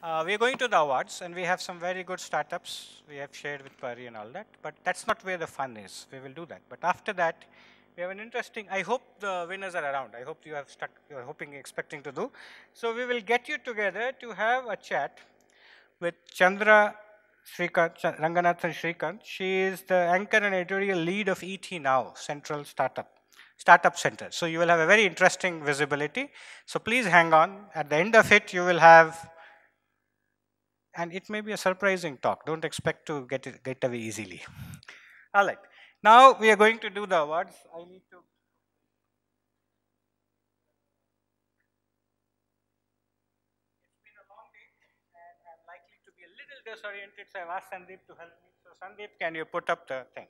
We are going to the awards, and we have some very good startups we have shared with Pari and all that. But that's not where the fun is. We will do that. But after that, we have an interesting. I hope the winners are around. I hope you have stuck. You are hoping, expecting to do. So we will get you together to have a chat with Chandra Ranganathan Shrikant. She is the anchor and editorial lead of ET Now, Central Startup Center. So you will have a very interesting visibility. So please hang on. At the end of it, you will have, and it may be a surprising talk. Don't expect to get away easily. All right. Now we are going to do the awards. I need to. It's been a long day, and I'm likely to be a little disoriented. So I've asked Sandeep to help me. So Sandeep, can you put up the thing?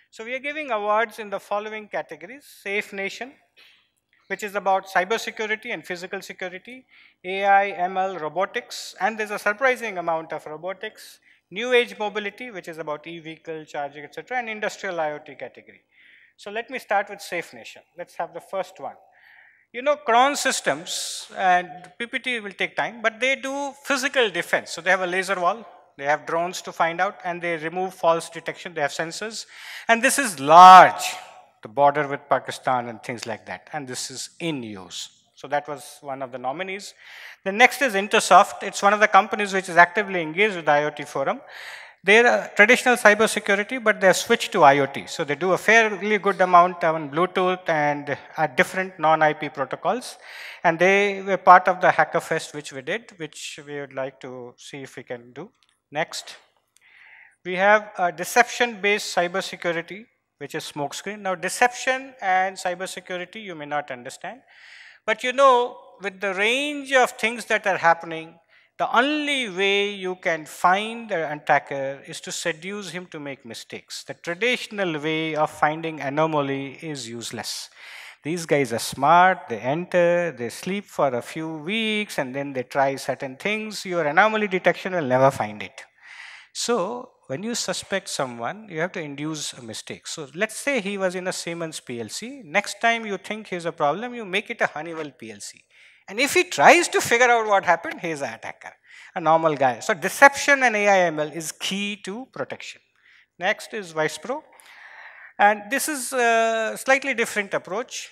So we are giving awards in the following categories: Safe Nation, which is about cybersecurity and physical security, AI, ML, robotics, and there's a surprising amount of robotics, new age mobility, which is about e-vehicle, charging, etc., and industrial IoT category. So let me start with Safe Nation. Let's have the first one. You know, Cron systems, and PPT will take time, but they do physical defense. So they have a laser wall, they have drones to find out, and they remove false detection, they have sensors. And this is large, the border with Pakistan and things like that. And this is in use. So that was one of the nominees. The next is Intersoft. It's one of the companies which is actively engaged with the IoT Forum. They're traditional cybersecurity, but they've switched to IoT. So they do a fairly good amount on Bluetooth and different non-IP protocols. And they were part of the HackerFest, which we did, which we would like to see if we can do. Next, we have deception-based cybersecurity, which is Smokescreen. Now, deception and cybersecurity, you may not understand. But you know, with the range of things that are happening, the only way you can find the attacker is to seduce him to make mistakes. The traditional way of finding anomaly is useless. These guys are smart, they enter, they sleep for a few weeks, and then they try certain things. Your anomaly detection will never find it. So when you suspect someone, you have to induce a mistake. So let's say he was in a Siemens PLC. Next time you think he's a problem, you make it a Honeywell PLC. And if he tries to figure out what happened, he's an attacker, a normal guy. So deception and AIML is key to protection. Next is VicePro. And this is a slightly different approach.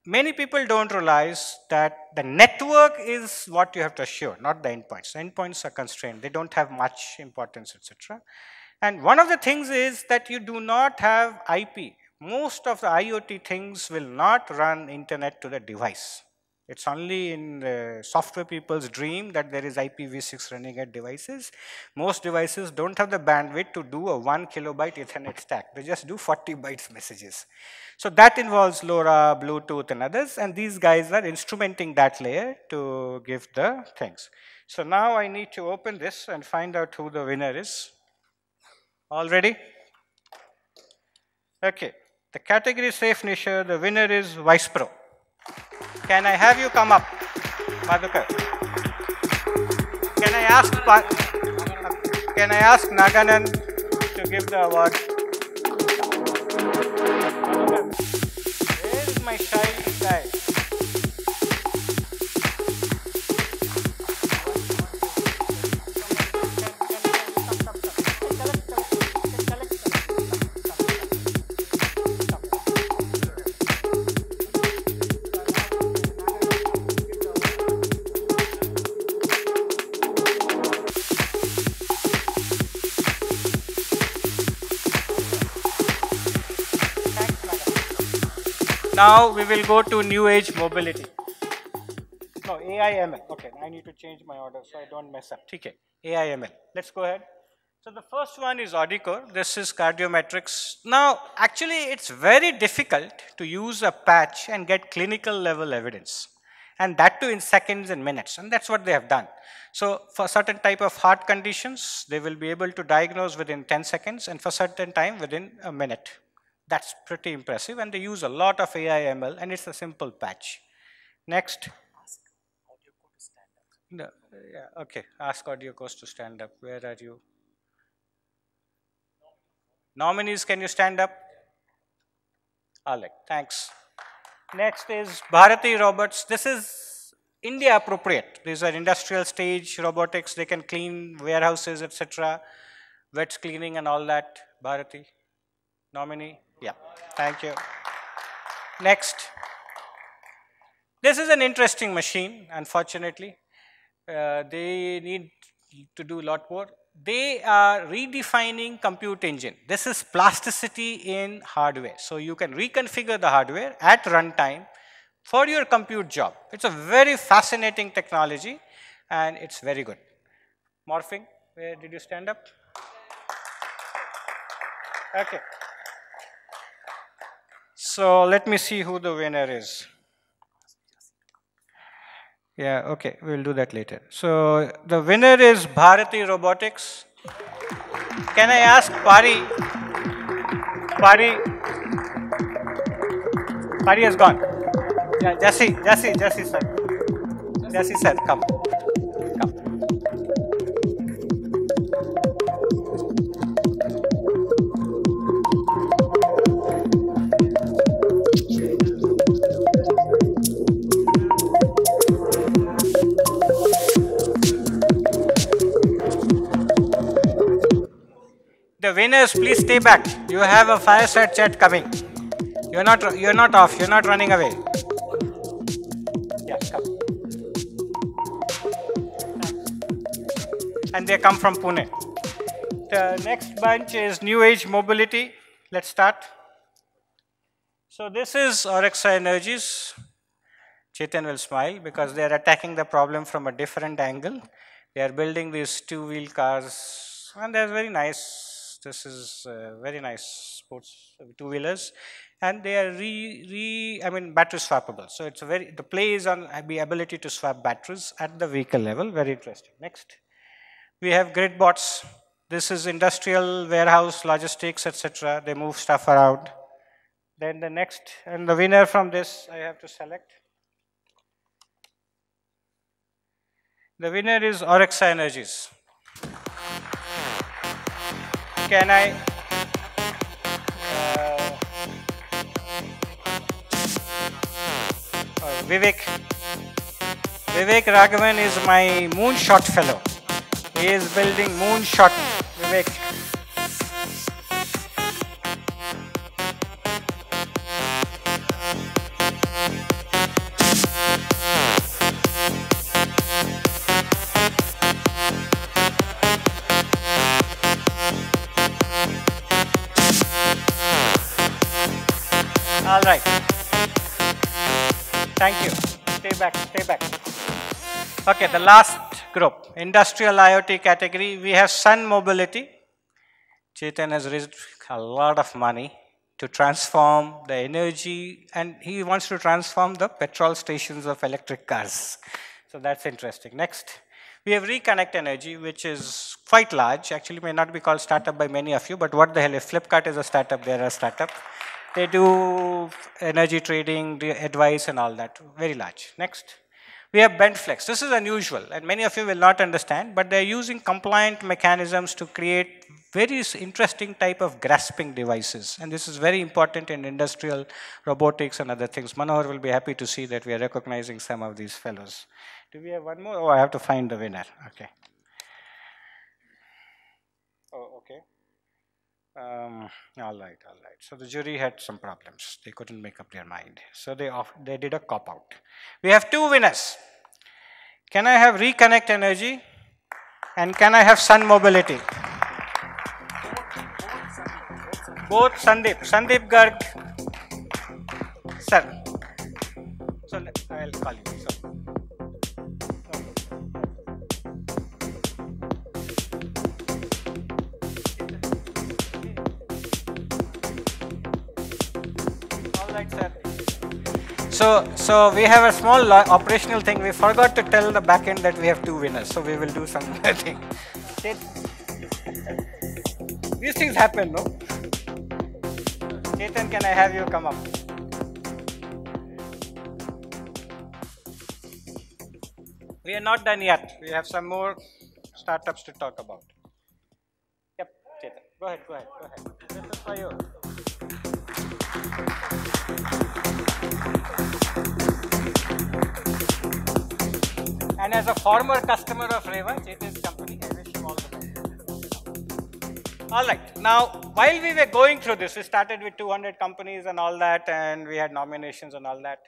Many people don't realize that the network is what you have to assure, not the endpoints. The endpoints are constrained. They don't have much importance, etc. And one of the things is that you do not have IP. Most of the IoT things will not run internet to the device. It's only in the software people's dream that there is IPv6 running at devices. Most devices don't have the bandwidth to do a 1 kilobyte Ethernet stack. They just do 40 bytes messages. So that involves LoRa, Bluetooth, and others. And these guys are instrumenting that layer to give the things. So now I need to open this and find out who the winner is. All ready? Okay. The category is Safe Nisha. The winner is VicePro. Can I have you come up, Madhukar? Can I ask Can I ask Naganan to give the award? Where is my shy guy? Now we will go to new age mobility. No, AIML. Okay, I need to change my order so I don't mess up. Okay, AIML. Let's go ahead. So the first one is Audicore. This is cardiometrics. Now, actually, it's very difficult to use a patch and get clinical level evidence. And that too in seconds and minutes. And that's what they have done. So for certain type of heart conditions, they will be able to diagnose within 10 seconds and for certain time within a minute. That's pretty impressive. And they use a lot of AIML and it's a simple patch. Next. No, yeah, okay. Ask Audiocos to stand up. Where are you? Nominees, can you stand up? All right, thanks. Next is Bharati Roberts. This is India appropriate. These are industrial stage robotics. They can clean warehouses, etc. Wets cleaning and all that. Bharati, nominee. Yeah, thank you. Next. This is an interesting machine, unfortunately. They need to do a lot more. They are redefining compute engine. This is plasticity in hardware. So you can reconfigure the hardware at runtime for your compute job. It's a very fascinating technology and it's very good. Morphing, where did you stand up? Okay. So let me see who the winner is. Yeah, okay, we'll do that later. So the winner is Bharati Robotics. Can I ask Pari? Pari has gone. Yeah, Jesse sir. Jesse sir, come. The winners, please stay back. You have a fireside chat coming. You're not off. You're not running away. Yeah, come. And they come from Pune. The next bunch is New Age Mobility. Let's start. So this is Orexa Energies. Chetan will smile because they are attacking the problem from a different angle. They are building these two-wheel cars, and they're very nice. This is very nice sports two-wheelers, and they are battery swappable. So it's the play is on the ability to swap batteries at the vehicle level. Very interesting. Next, we have GridBots. This is industrial warehouse logistics, etc. They move stuff around. Then the next, and the winner from this, I have to select. The winner is Orexa Energies. Can I? Vivek Raghavan is my moonshot fellow. He is building moonshot. Vivek. All right. Thank you. Stay back. Okay, the last group, industrial IoT category. We have Sun Mobility. Chetan has raised a lot of money to transform the energy, and he wants to transform the petrol stations of electric cars. So that's interesting. Next, we have Reconnect Energy, which is quite large. Actually, may not be called startup by many of you, but what the hell, if Flipkart is a startup, they're a startup. They do energy trading, advice and all that, very large. Next, we have BentFlex. This is unusual and many of you will not understand, but they're using compliant mechanisms to create very interesting type of grasping devices. And this is very important in industrial robotics and other things. Manohar will be happy to see that we are recognizing some of these fellows. Do we have one more? Oh, I have to find the winner. Okay. Oh, okay. All right. So the jury had some problems. They couldn't make up their mind. So they did a cop out. We have two winners. Can I have Reconnect Energy? And can I have Sun Mobility? Both Sandeep Garg. Sir. So I'll call you. So. So we have a small operational thing. We forgot to tell the backend that we have two winners. So we will do some thing. These things happen, no? Chetan, can I have you come up? We are not done yet. We have some more startups to talk about. Yep, Chetan. Go ahead. This is for you. And as a former customer of Reva, JT's company, I wish you all the best. All right. Now, while we were going through this, we started with 200 companies and all that, and we had nominations and all that.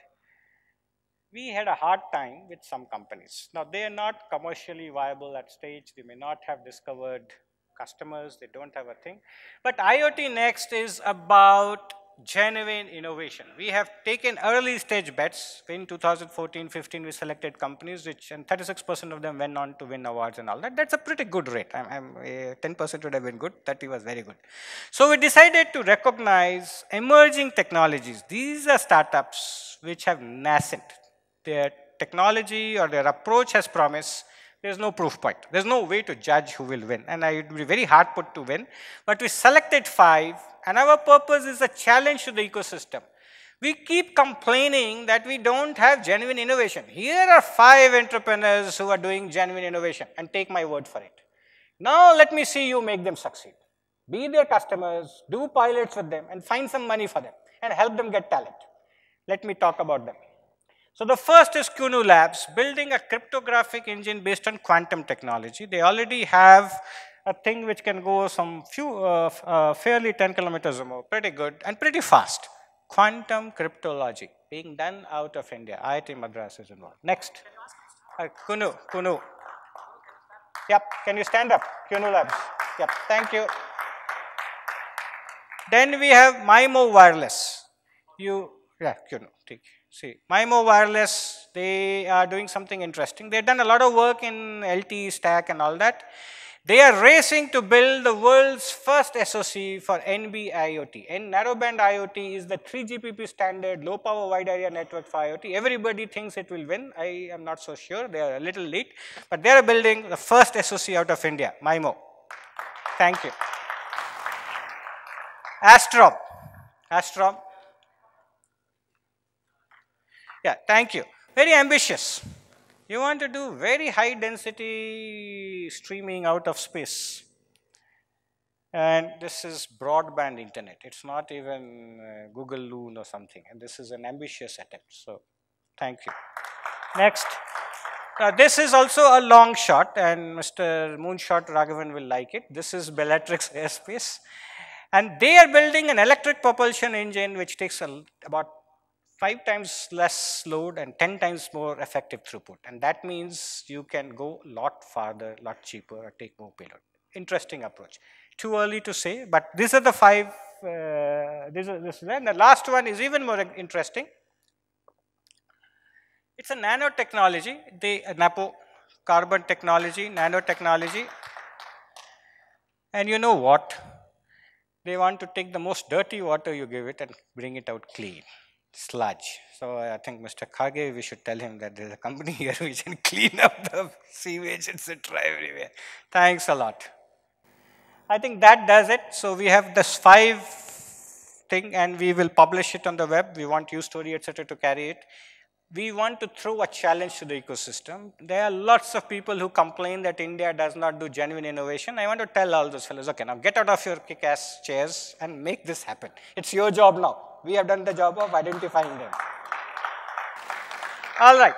We had a hard time with some companies. Now, they are not commercially viable at stage. They may not have discovered customers. They don't have a thing. But IoT Next is about genuine innovation. We have taken early stage bets. In 2014-15, we selected companies, and 36% of them went on to win awards and all that. That's a pretty good rate. 10% would have been good. 30 was very good. So we decided to recognize emerging technologies. These are startups which have nascent. Their technology or their approach has promise. There's no proof point. There's no way to judge who will win. And it would be very hard put to win. But we selected 5. And our purpose is a challenge to the ecosystem. We keep complaining that we don't have genuine innovation. Here are 5 entrepreneurs who are doing genuine innovation. And take my word for it. Now let me see you make them succeed. Be their customers, do pilots with them, and find some money for them. And help them get talent. Let me talk about them. So the first is Kunu Labs, building a cryptographic engine based on quantum technology. They already have a thing which can go some fairly 10 kilometers or more, pretty good and pretty fast. Quantum cryptology being done out of India. IIT Madras is involved. Next, Kunu. Yep, can you stand up? Kunu Labs. Yep, thank you. Then we have MIMO Wireless. Kunu, take. See, MIMO Wireless, they are doing something interesting. They've done a lot of work in LTE stack and all that. They are racing to build the world's first SoC for NB-IoT. Narrowband IoT is the 3GPP standard, low power wide area network for IoT. Everybody thinks it will win. I am not so sure. They are a little late. But they are building the first SoC out of India, MIMO. Thank you. Astrom. Yeah, thank you. Very ambitious. You want to do very high density streaming out of space. And this is broadband internet. It's not even Google Loon or something. And this is an ambitious attempt. So, thank you. Next. Now, this is also a long shot, and Mr. Moonshot Raghavan will like it. This is Bellatrix Airspace. And they are building an electric propulsion engine which takes about 5 times less load and 10 times more effective throughput. And that means you can go a lot farther, a lot cheaper, or take more payload. Interesting approach. Too early to say, but these are the 5. And the last one is even more interesting. It's a nanotechnology. NAPO, carbon technology, nanotechnology. And you know what? They want to take the most dirty water you give it and bring it out clean. Sludge. So I think Mr. Khage, we should tell him that there's a company here which can clean up the sewage, etc. everywhere. Thanks a lot. I think that does it. So we have this 5 thing and we will publish it on the web. We want UStory, etc. to carry it. We want to throw a challenge to the ecosystem. There are lots of people who complain that India does not do genuine innovation. I want to tell all those fellows, okay, now get out of your kick-ass chairs and make this happen. It's your job now. We have done the job of identifying them. All right.